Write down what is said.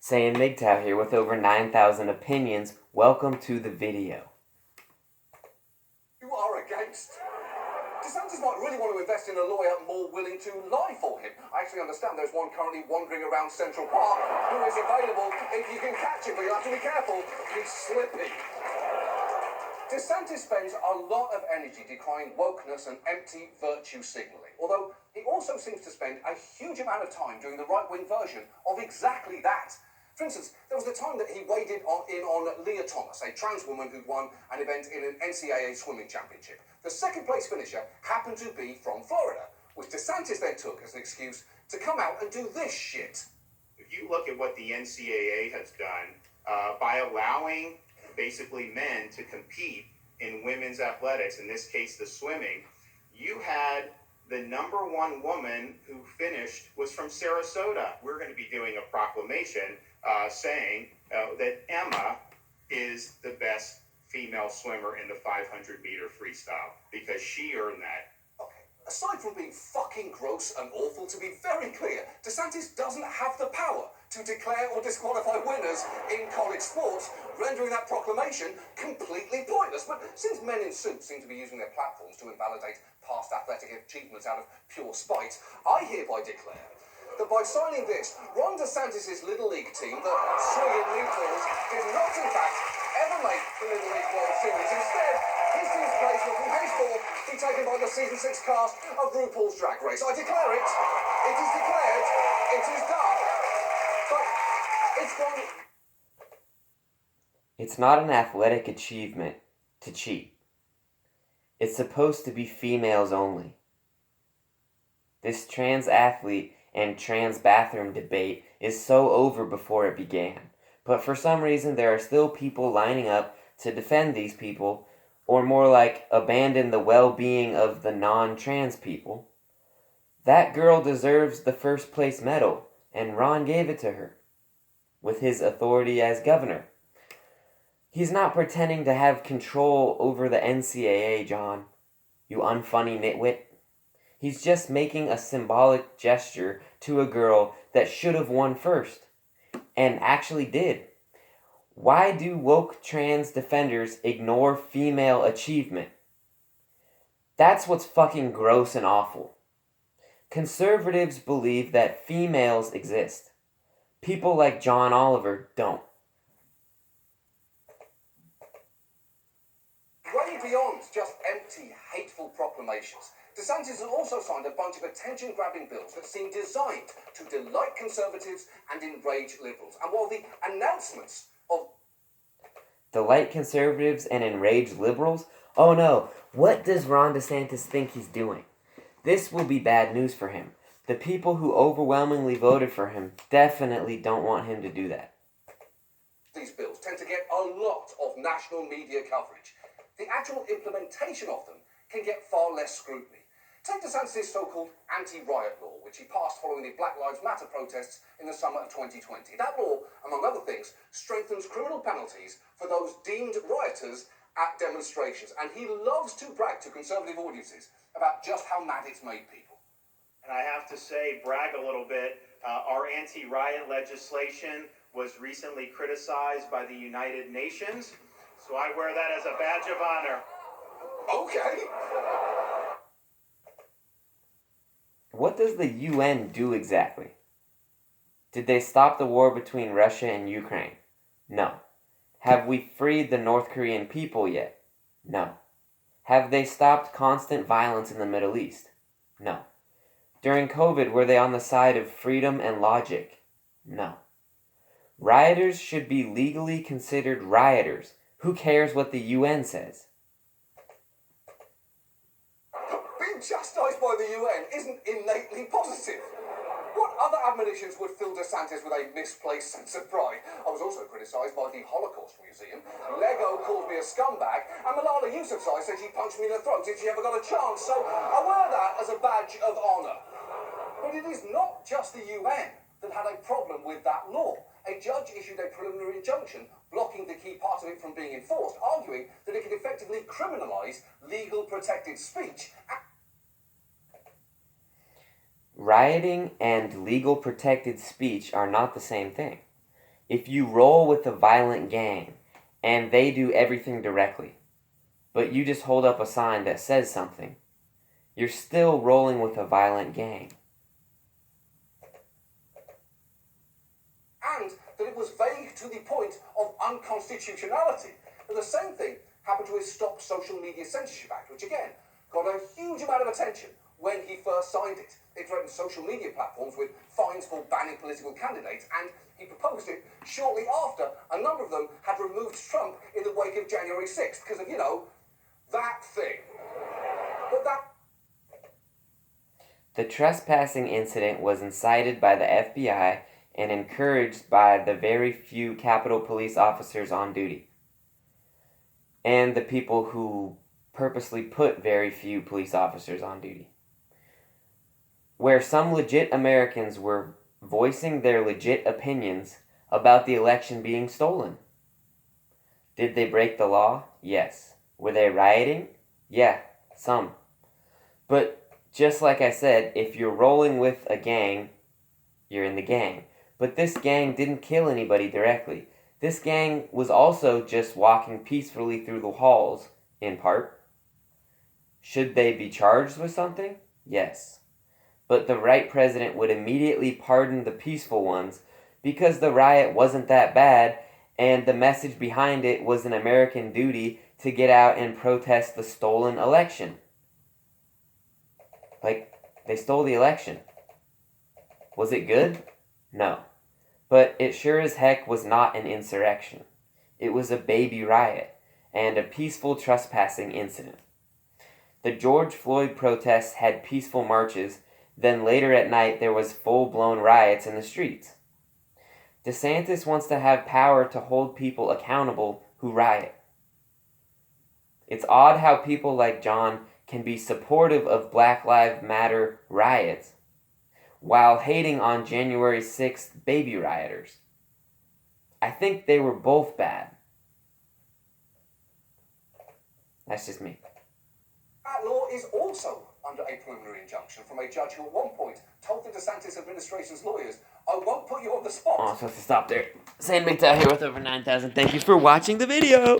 Saying MGTOW here with over 9,000 opinions. Welcome to the video. You are against. Desantis might really want to invest in a lawyer more willing to lie for him. I actually understand there's one currently wandering around Central Park who is available if you can catch him, but you'll have to be careful. He's slippy. Desantis spends a lot of energy decrying wokeness and empty virtue signalling, although he also seems to spend a huge amount of time doing the right-wing version of exactly that. For instance, there was the time that he weighed in on Leah Thomas, a trans woman who'd won an event in an NCAA swimming championship. The second place finisher happened to be from Florida, which Desantis then took as an excuse to come out and do this shit. If you look at what the NCAA has done by allowing basically men to compete in women's athletics, in this case the swimming, you had the number one woman who finished was from Sarasota. We're going to be doing a proclamation saying that Emma is the best female swimmer in the 500-meter freestyle because she earned that. Okay, aside from being fucking gross and awful, to be very clear, Desantis doesn't have the power to declare or disqualify winners in college sports, rendering that proclamation completely pointless. But since men in suits seem to be using their platforms to invalidate past athletic achievements out of pure spite, I hereby declare that by signing this, Ron DeSantis' Little League team, the Swinging Neutrals, did not in fact ever make the Little League World Series. Instead, his team's place will from henceforth be taken by the Season 6 cast of RuPaul's Drag Race. I declare it. It is declared. It is done. But it's gone. It's not an athletic achievement to cheat. It's supposed to be females only. This trans athlete and trans bathroom debate is so over before it began. But for some reason there are still people lining up to defend these people, or more like abandon the well-being of the non-trans people. That girl deserves the first place medal, and Ron gave it to her, with his authority as governor. He's not pretending to have control over the NCAA, John, you unfunny nitwit. He's just making a symbolic gesture to a girl that should have won first, and actually did. Why do woke trans defenders ignore female achievement? That's what's fucking gross and awful. Conservatives believe that females exist. People like John Oliver don't. Way beyond just empty, hateful proclamations, DeSantis has also signed a bunch of attention-grabbing bills that seem designed to delight conservatives and enrage liberals. And while the announcements of Delight conservatives and enrage liberals? Oh no, what does Ron DeSantis think he's doing? This will be bad news for him. The people who overwhelmingly voted for him definitely don't want him to do that. these bills tend to get a lot of national media coverage. The actual implementation of them can get far less scrutiny. Take DeSantis' so-called anti-riot law, which he passed following the Black Lives Matter protests in the summer of 2020. That law, among other things, strengthens criminal penalties for those deemed rioters at demonstrations. And he loves to brag to conservative audiences about just how mad it's made people. And I have to say, brag a little bit, our anti-riot legislation was recently criticized by the United Nations, so I wear that as a badge of honor. Okay. What does the UN do exactly? Did they stop the war between Russia and Ukraine? No. Have we freed the North Korean people yet? No. Have they stopped constant violence in the Middle East? No. During COVID, were they on the side of freedom and logic? No. Rioters should be legally considered rioters. Who cares what the UN says? Being chastised by the UN isn't innately positive. What other admonitions would fill DeSantis with a misplaced sense of pride? I was also criticised by the Holocaust Museum. Lego called me a scumbag, and Malala Yousafzai said she punched me in the throat if she ever got a chance, so I wear that as a badge of honour. But it is not just the UN that had a problem with that law. A judge issued a preliminary injunction blocking the key part of it from being enforced, arguing that it could effectively criminalise legal protected speech. Rioting and legal protected speech are not the same thing. If you roll with a violent gang and they do everything directly, but you just hold up a sign that says something, you're still rolling with a violent gang. And that it was vague to the point of unconstitutionality. And the same thing happened to his Stop Social Media Censorship Act, which again got a huge amount of attention when he first signed it. It threatened social media platforms with fines for banning political candidates, and he proposed it shortly after a number of them had removed Trump in the wake of January 6th because of, that thing. But that... The trespassing incident was incited by the FBI and encouraged by the very few Capitol Police officers on duty, and the people who purposely put very few police officers on duty. Where some legit Americans were voicing their legit opinions about the election being stolen. Did they break the law? Yes. Were they rioting? Yeah, some. But just like I said, if you're rolling with a gang, you're in the gang. But this gang didn't kill anybody directly. This gang was also just walking peacefully through the halls, in part. Should they be charged with something? Yes. But the right president would immediately pardon the peaceful ones because the riot wasn't that bad and the message behind it was an American duty to get out and protest the stolen election. Like, they stole the election. Was it good? No. But it sure as heck was not an insurrection. It was a baby riot and a peaceful trespassing incident. The George Floyd protests had peaceful marches. Then later at night, there was full-blown riots in the streets. Desantis wants to have power to hold people accountable who riot. It's odd how people like John can be supportive of Black Lives Matter riots while hating on January 6th baby rioters. I think they were both bad. That's just me. That law is also under a preliminary injunction from a judge who at one point told the DeSantis administration's lawyers, I won't put you on the spot. Oh, I'm supposed to stop there. Sam McDowell here with over 9,000. Thank you for watching the video.